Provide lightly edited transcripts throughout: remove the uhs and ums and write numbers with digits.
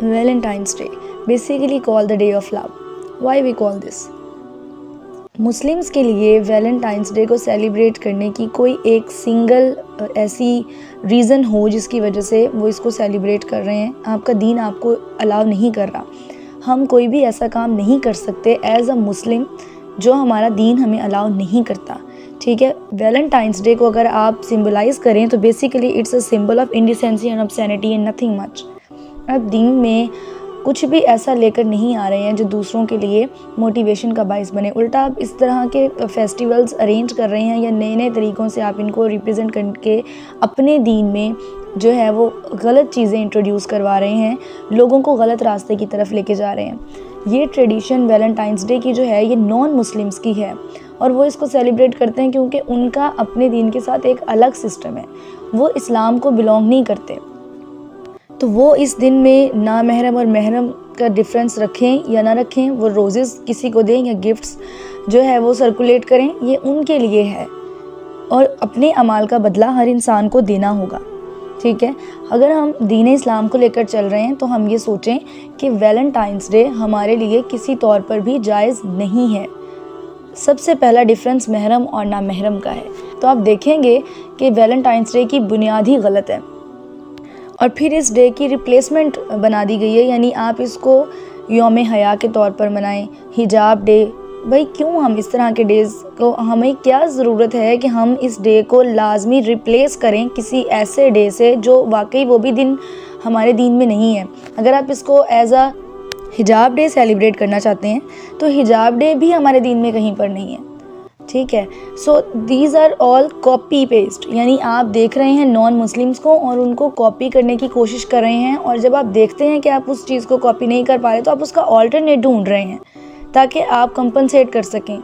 Valentine's Day, basically called the day of love. Why we call this? Muslims के लिए Valentine's day को celebrate करने की कोई एक सिंगल ऐसी रीज़न हो जिसकी वजह से वो इसको सेलिब्रेट कर रहे हैं, आपका दीन आपको अलाउ नहीं कर रहा। हम कोई भी ऐसा काम नहीं कर सकते एज अ मुस्लिम जो हमारा दीन हमें अलाउ नहीं करता। ठीक है, वैलेंटाइंस डे को अगर आप सिंबलाइज़ करें तो basically it's a symbol of indecency and obscenity and nothing much. आप दीन में कुछ भी ऐसा लेकर नहीं आ रहे हैं जो दूसरों के लिए मोटिवेशन का बाइस बने। उल्टा आप इस तरह के फेस्टिवल्स अरेंज कर रहे हैं या नए नए तरीक़ों से आप इनको रिप्रेजेंट करके अपने दीन में जो है वो गलत चीज़ें इंट्रोड्यूस करवा रहे हैं, लोगों को गलत रास्ते की तरफ लेके जा रहे हैं। ये ट्रेडिशन वैलेंटाइंस डे की जो है ये नॉन मुस्लिम्स की है और वो इसको सेलिब्रेट करते हैं क्योंकि उनका अपने दीन के साथ एक अलग सिस्टम है, वो इस्लाम को बिलोंग नहीं करते। तो वो इस दिन में ना महरम और महरम का डिफरेंस रखें या ना रखें, वो रोज़ेज़ किसी को दें या गिफ्ट्स जो है वो सर्कुलेट करें, ये उनके लिए है और अपने अमाल का बदला हर इंसान को देना होगा। ठीक है, अगर हम दीन इस्लाम को लेकर चल रहे हैं तो हम ये सोचें कि वैलेंटाइंस डे हमारे लिए किसी तौर पर भी जायज़ नहीं है। सबसे पहला डिफरेंस महरम और ना महरम का है। तो आप देखेंगे कि वैलेंटाइंस डे की बुनियाद ही गलत है और फिर इस डे की रिप्लेसमेंट बना दी गई है, यानी आप इसको यौम हया के तौर पर मनाएं, हिजाब डे। भाई क्यों हम इस तरह के डेज़ को, हमें क्या ज़रूरत है कि हम इस डे को लाजमी रिप्लेस करें किसी ऐसे डे से जो वाकई वो भी दिन हमारे दीन में नहीं है। अगर आप इसको एज अ हिजाब डे सेलिब्रेट करना चाहते हैं तो हिजाब डे भी हमारे दीन में कहीं पर नहीं है। ठीक है, so these are all copy paste, यानी आप देख रहे हैं नॉन मुस्लिम्स को और उनको कॉपी करने की कोशिश कर रहे हैं और जब आप देखते हैं कि आप उस चीज़ को कॉपी नहीं कर पा रहे तो आप उसका ऑल्टरनेट ढूंढ रहे हैं ताकि आप कंपनसेट कर सकें।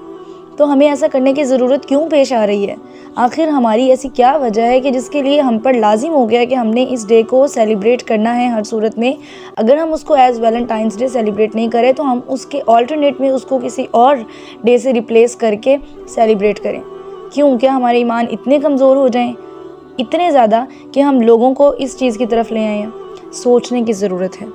तो हमें ऐसा करने की ज़रूरत क्यों पेश आ रही है? आखिर हमारी ऐसी क्या वजह है कि जिसके लिए हम पर लाजिम हो गया कि हमने इस डे को सेलिब्रेट करना है हर सूरत में। अगर हम उसको एज वैलेंटाइंस डे सेलिब्रेट नहीं करें तो हम उसके ऑल्टरनेट में उसको किसी और डे से रिप्लेस करके सेलिब्रेट करें। क्यों? क्या हमारे ईमान इतने कमज़ोर हो जाएं, इतने ज़्यादा कि हम लोगों को इस चीज़ की तरफ ले आएँ? सोचने की ज़रूरत है।